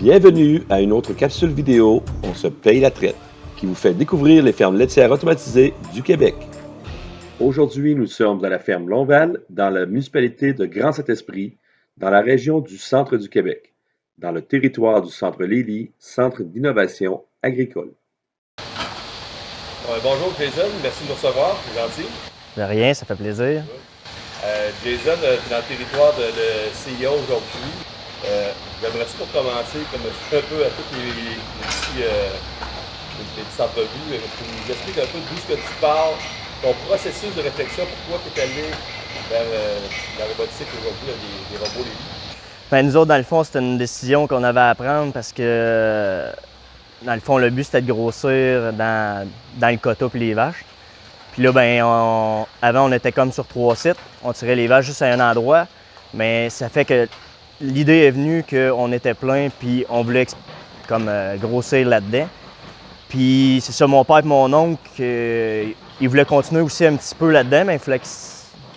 Bienvenue à une autre capsule vidéo On se paye la traite, qui vous fait découvrir les fermes laitières automatisées du Québec. Aujourd'hui, nous sommes à la ferme Lonval, dans la municipalité de Grand-Saint-Esprit, dans la région du centre du Québec, dans le territoire du Centre Lélie, Centre d'innovation agricole. Bonjour Jason, merci de nous recevoir, c'est gentil. De rien, ça fait plaisir. Jason, tu es dans le territoire de CIA aujourd'hui. J'aimerais pour commencer, comme je fais un peu à toutes les petites entrevues, tu nous expliques un peu d'où ce que tu parles, ton processus de réflexion, pourquoi tu es allé vers la robotique aujourd'hui, des robots Lélie. Ben, nous autres, dans le fond, c'était une décision qu'on avait à prendre parce que, dans le fond, le but, c'était de grossir dans le quota et les vaches. Puis là, ben, avant, on était comme sur 3 sites. On tirait les vaches juste à un endroit, mais ça fait que l'idée est venue qu'on était plein puis on voulait comme grossir là-dedans. Puis c'est ça, mon père et mon oncle, ils voulaient continuer aussi un petit peu là-dedans, mais il fallait qu'ils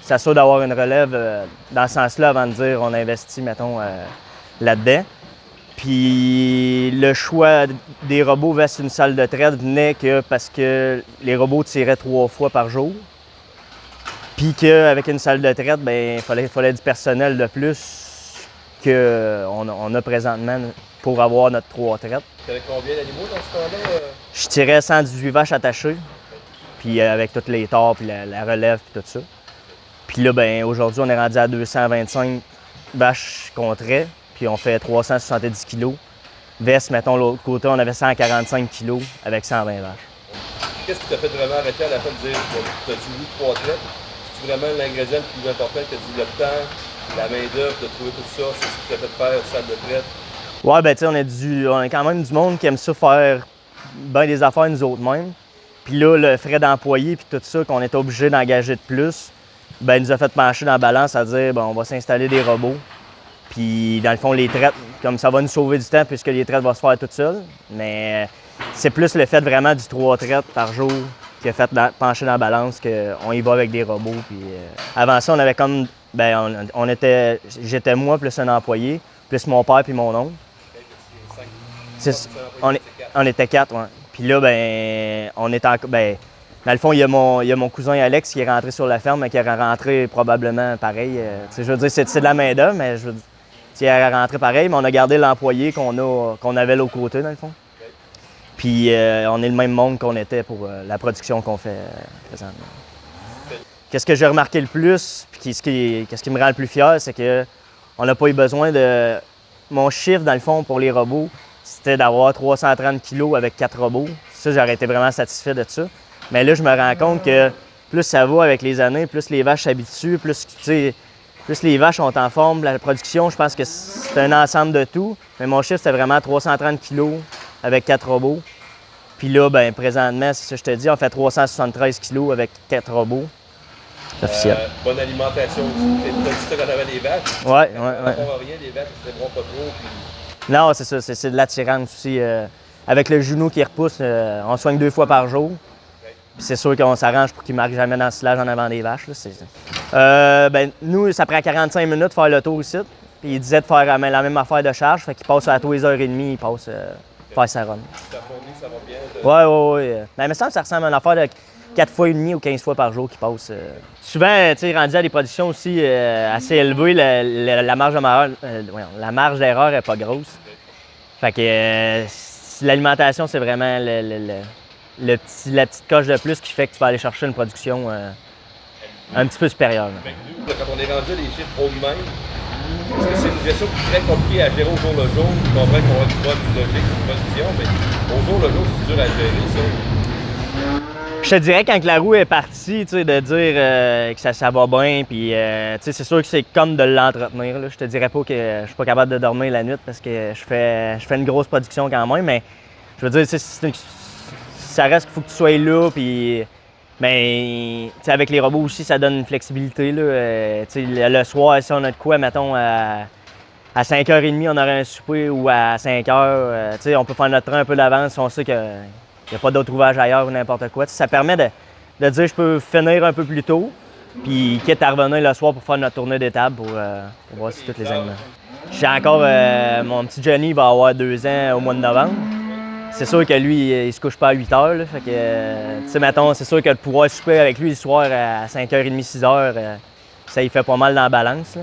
s'assurent d'avoir une relève dans ce sens-là avant de dire on investit, mettons, là-dedans. Puis le choix des robots vers une salle de traite venait que parce que les robots tiraient 3 fois par jour. Puis qu'avec une salle de traite, ben il fallait du personnel de plus qu'on a présentement pour avoir notre 3 traites. Tu avais combien d'animaux dans ce temps-là? Je tirais 118 vaches attachées, puis avec toutes les torts, puis la relève, puis tout ça. Puis là, ben aujourd'hui, on est rendu à 225 vaches qu'on traite. Puis on fait 370 kg. Veste, mettons, l'autre côté, on avait 145 kg avec 120 vaches. Qu'est-ce qui t'a fait vraiment arrêter à la fin de dire, tu as dit 3 traites? C'est vraiment l'ingrédient le plus important que tu as dit, le temps, la main-d'œuvre, de trouver tout ça, c'est ce qui t'a fait faire salle de traite? Ouais, ben tu sais, on est quand même du monde qui aime ça faire bien des affaires nous autres mêmes. Puis là, le frais d'employé puis tout ça, qu'on était obligé d'engager de plus, ben il nous a fait pencher dans la balance à dire, bon, on va s'installer des robots. Puis, dans le fond, les traites, comme ça va nous sauver du temps puisque les traites vont se faire toutes seules. Mais c'est plus le fait vraiment du 3 traites par jour qui a fait pencher dans la balance qu'on y va avec des robots. Puis, avant ça, on avait comme, ben, j'étais moi plus un employé, plus mon père puis mon oncle. On était 4, ouais. Puis là, ben, dans le fond, il y a mon cousin Alex qui est rentré sur la ferme, mais qui est rentré probablement pareil. Je veux dire, c'est de la main-d'œuvre, mais je veux dire, il est rentré pareil, mais on a gardé l'employé qu'on avait l'autre côté, dans le fond. Puis on est le même monde qu'on était pour la production qu'on fait présentement. Qu'est-ce que j'ai remarqué le plus, puis qu'est-ce qui me rend le plus fier, c'est qu'on n'a pas eu besoin de... Mon chiffre, dans le fond, pour les robots, c'était d'avoir 330 kg avec 4 robots. Ça, j'aurais été vraiment satisfait de ça. Mais là, je me rends compte que plus ça va avec les années, plus les vaches s'habituent, plus les vaches sont en forme. La production, je pense que c'est un ensemble de tout. Mais mon chiffre, c'était vraiment 330 kg avec 4 robots. Puis là, ben présentement, c'est ça que je te dis, on fait 373 kg avec 4 robots. C'est officiel. Bonne alimentation aussi. Tu as dit ça quand on avait les vaches. Ouais. Rien, les vaches, ils ne se pas trop. Puis... Non, c'est ça, c'est de l'attirance aussi. Avec le genou qui repousse, on soigne 2 fois par jour. C'est sûr qu'on s'arrange pour qu'ils ne marquent jamais dans le silage en avant des vaches. Ben, nous, ça prend 45 minutes de faire le tour ici. Puis il disait de faire la même affaire de charge. Fait qu'il passe à tous les heures et demie, il passe faire sa run. Ça fournit, ça va bien? Oui. Mais il me semble que ça ressemble à une affaire de 4 fois et demi ou 15 fois par jour qui passe. Souvent, tu sais, rendu à des productions aussi assez élevées, la marge d'erreur n'est pas grosse. Fait que l'alimentation, c'est vraiment la petite coche de plus qui fait que tu vas aller chercher une production un petit peu supérieure. Nous, quand on est rendu à des chiffres hauts de même, est-ce que c'est une gestion qui est très compliquée à gérer au jour le jour? Je comprends qu'on a une bonne logique, une production, mais au jour le jour, c'est dur à gérer ça. Je te dirais quand la roue est partie, de dire que ça va bien, puis c'est sûr que c'est comme de l'entretenir. Je te dirais pas que je suis pas capable de dormir la nuit parce que je fais une grosse production quand même, mais je veux dire, ça reste qu'il faut que tu sois là, puis avec les robots aussi, ça donne une flexibilité. Là. Le soir, si on a de quoi, mettons, à 5h30, on aurait un souper ou à 5h, on peut faire notre train un peu d'avance si on sait qu'il n'y a pas d'autre ouvrage ailleurs ou n'importe quoi. Ça permet de dire je peux finir un peu plus tôt, Puis quitte à revenir le soir pour faire notre tournée d'étable pour voir si tous les animaux. J'ai encore, mon petit Johnny va avoir 2 ans au mois de novembre. C'est sûr que lui, il se couche pas à 8 heures. Là, fait que, tu sais, mettons, c'est sûr que de pouvoir souper avec lui le soir à 5h30, 6h, ça il fait pas mal dans la balance. Là.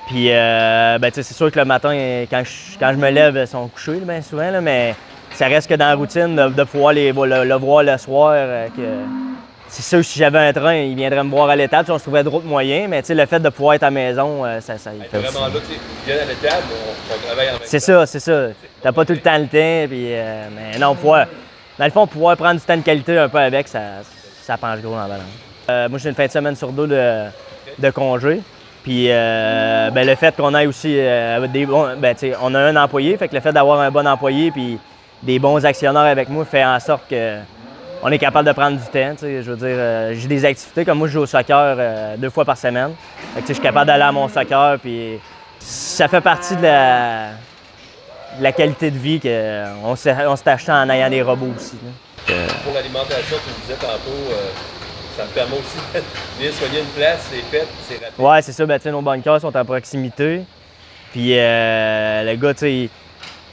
Puis, ben, tu sais, c'est sûr que le matin, quand je me lève, ils sont couchés bien souvent, là, mais ça reste que dans la routine de pouvoir le voir le soir. C'est sûr que si j'avais un train, il viendrait me voir à l'étable, si on se trouvait d'autres moyens, mais le fait de pouvoir être à la maison, ça il fait vraiment aussi. là, tu viens à l'étable, on travaille en même temps. C'est ça. T'as pas tout le temps le temps, puis, mais non, dans le fond, pouvoir prendre du temps de qualité un peu avec, ça penche gros dans la balance. Moi, j'ai une fin de semaine sur 2 de congé. Puis ben, le fait qu'on ait aussi on a un employé, fait que le fait d'avoir un bon employé puis des bons actionnaires avec moi fait en sorte que on est capable de prendre du temps. Je veux dire, j'ai des activités comme moi, je joue au soccer 2 fois par semaine. Fait que, je suis capable d'aller à mon soccer, puis ça fait partie de la qualité de vie qu'on s'est acheté en ayant des robots aussi. Pour l'alimentation, tu me disais tantôt, ça me permet aussi de bien soigner une place, c'est fait, c'est rapide. Ouais, c'est ça. Ben, nos bunkers sont à proximité. Puis le gars, tu sais,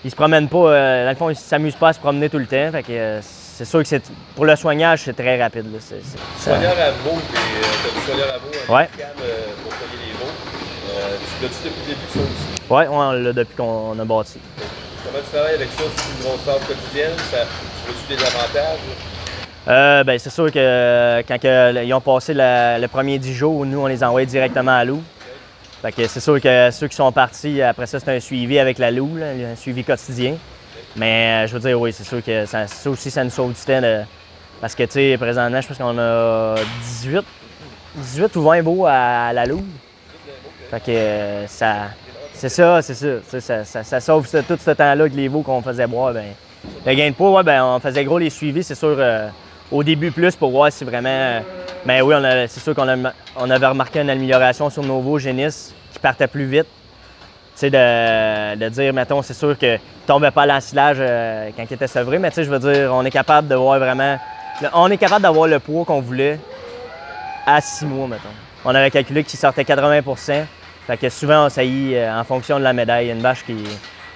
il se promène pas. Dans le fond, il s'amuse pas à se promener tout le temps. Fait que c'est sûr que pour le soignage, c'est très rapide. Là. Soigneur à veau, tu as du soigneur à veau, un ouais. Pour soigner les veaux. Tu l'as-tu depuis le début, ça aussi? Oui, on l'a depuis qu'on a bâti. Comment tu travailles avec ça? C'est une grosse tâche quotidienne? Tu veux-tu des avantages? Ben, c'est sûr que quand ils ont passé le premier 10 jours, nous, on les envoyait directement à Loup. Fait que c'est sûr que ceux qui sont partis, après ça, c'est un suivi avec la Loup, là, un suivi quotidien. Mais je veux dire, oui, c'est sûr que ça aussi, ça nous sauve du temps. Parce que, tu sais, présentement, je pense qu'on a 18 ou 20 veaux à la Loup. Fait que c'est ça. Ça sauve tout ce temps-là avec les veaux qu'on faisait boire. Ben, le gain de poids, ouais, ben, on faisait gros les suivis, c'est sûr, au début plus pour voir si vraiment. Mais oui, c'est sûr qu'on avait remarqué une amélioration sur nos veaux génisses qui partaient plus vite. Tu sais, de dire, mettons, c'est sûr qu'ils ne tombaient pas à l'ensilage quand ils étaient sevrés, mais tu sais, je veux dire, on est capable de voir vraiment. On est capable d'avoir le poids qu'on voulait à 6 mois, mettons. On avait calculé qu'il sortait 80 %. Fait que souvent, on saillit en fonction de la médaille. Une vache qui.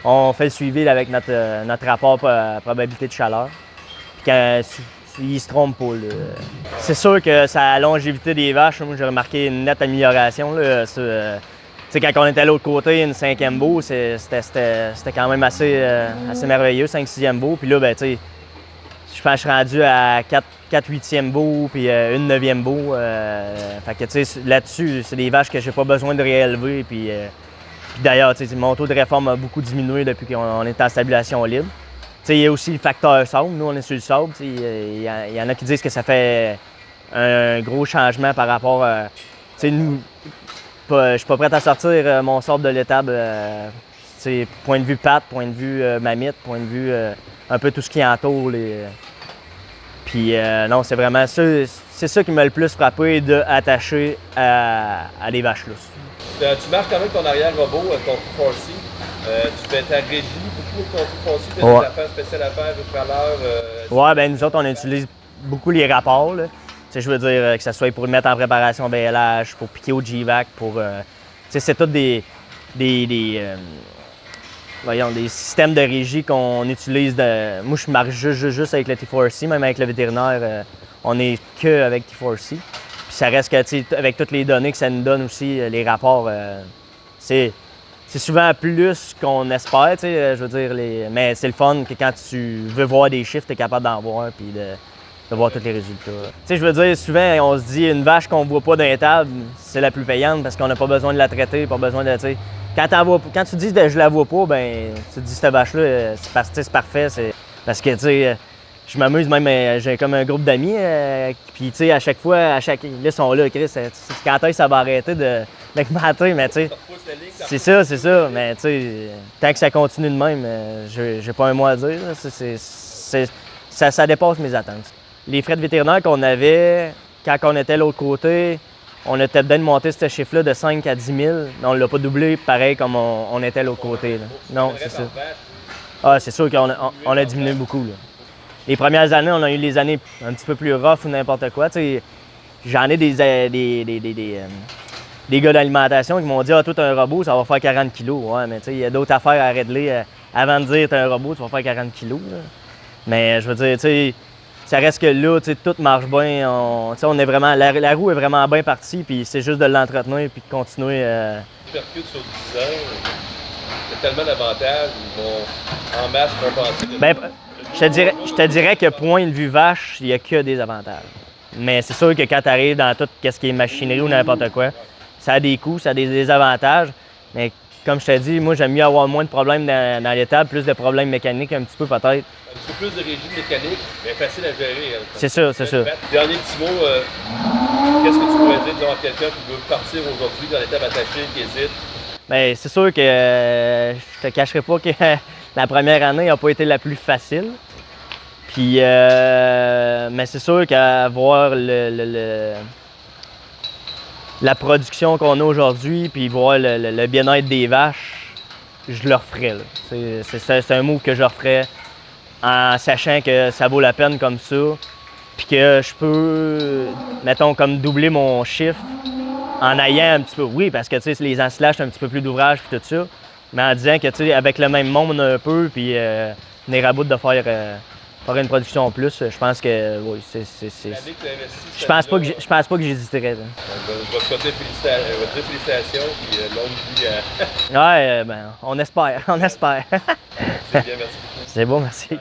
On fait le suivi avec notre rapport probabilité de chaleur. Puis quand il se trompe pas. C'est sûr que ça la longévité des vaches, moi j'ai remarqué une nette amélioration. Là, quand on était à l'autre côté, une 5e veau, c'était quand même assez merveilleux, 5-6e veau. Puis là, ben, tu sais, je pense que je suis rendu à 4 8e veau, puis une 9e veau. Fait que, tu sais, là-dessus, c'est des vaches que j'ai pas besoin de réélever. Puis d'ailleurs, mon taux de réforme a beaucoup diminué depuis qu'on est en stabilisation libre. Il y a aussi le facteur sable. Nous, on est sur le sable. Il y en a qui disent que ça fait un gros changement par rapport à. Nous, je suis pas prêt à sortir mon sable de l'étable. Point de vue patte, point de vue mamite, point de vue un peu tout ce qui entoure. Puis non, c'est vraiment ça. C'est ça qui m'a le plus frappé d'attacher à des vaches lousses. Tu marques quand même ton arrière robot, ton 240C. Tu fais ta régie beaucoup avec ton 240C. Tu as des affaires spéciales à faire tout à l'heure. Ouais, ben nous autres, on utilise beaucoup les rapports. Là. Je veux dire que ce soit pour le mettre en préparation BLH, pour piquer au GVAC, pour. C'est tout des systèmes de régie qu'on utilise. Moi, je marche juste avec le T4C, même avec le vétérinaire, on n'est que avec T4C. Puis ça reste que, avec toutes les données que ça nous donne aussi, les rapports, c'est souvent plus qu'on espère, je veux dire. Mais c'est le fun que quand tu veux voir des chiffres, tu es capable d'en voir puis de voir tous les résultats. Je veux dire, souvent, on se dit une vache qu'on ne voit pas dans les tables, c'est la plus payante parce qu'on n'a pas besoin de la traiter, pas besoin de. Quand tu dis je la vois pas, ben tu te dis cette vache-là, c'est parfait. Parce que, je m'amuse même, j'ai comme un groupe d'amis, puis à chaque fois, là, ils sont là, Chris, quand est-ce que ça va arrêter de mater, mais c'est ça, mais tant que ça continue de même, j'ai pas un mot à dire, ça dépasse mes attentes. Les frais de vétérinaire qu'on avait quand on était de l'autre côté, on était bien de monter ce chiffre-là de 5 à 10 000, mais on ne l'a pas doublé pareil comme on était de l'autre côté. Là. Non, c'est ça. Ah, c'est sûr qu'on a diminué beaucoup. Là. Les premières années, on a eu les années un petit peu plus rough ou n'importe quoi. J'en ai des gars d'alimentation qui m'ont dit « Ah, toi, t'as un robot, ça va faire 40 kilos. » Ouais, mais tu sais, il y a d'autres affaires à régler avant de dire « T'as un robot, tu vas faire 40 kilos. » Mais je veux dire, tu sais, ça reste que là, tu sais, tout marche bien. On est vraiment, la roue est vraiment bien partie, puis c'est juste de l'entretenir puis de continuer. Percute sur 10 ans, il y a tellement d'avantages, ils vont en masse compenser. Ben, je te dirais que point de vue vache, il n'y a que des avantages. Mais c'est sûr que quand tu arrives dans tout ce qui est machinerie ou n'importe quoi, ça a des coûts, ça a des désavantages. Mais comme je t'ai dit, moi, j'aime mieux avoir moins de problèmes dans l'étable, plus de problèmes mécaniques, un petit peu peut-être. Un petit peu plus de régie mécanique, mais facile à gérer. C'est ça, c'est ça. Dernier petit mot, qu'est-ce que tu pourrais dire à quelqu'un qui veut partir aujourd'hui dans l'étable attachée, qui hésite? Bien, c'est sûr que je te cacherai pas que la première année n'a pas été la plus facile. Puis, mais c'est sûr qu'à voir la production qu'on a aujourd'hui, puis voir le bien-être des vaches, je le referais. C'est un move que je referais en sachant que ça vaut la peine comme ça, puis que je peux, mettons, comme doubler mon chiffre en ayant un petit peu, oui, parce que tu sais, les ensilages, c'est un petit peu plus d'ouvrage puis tout ça, mais en disant que tu sais, avec le même monde un peu, puis on est à bout de faire une production en plus, je pense que oui, je pense pas que j'hésiterais. Votre côté, félicitations, puis longue vie à... Ouais, ben, on espère, on espère. C'est bien, merci. C'est bon, merci.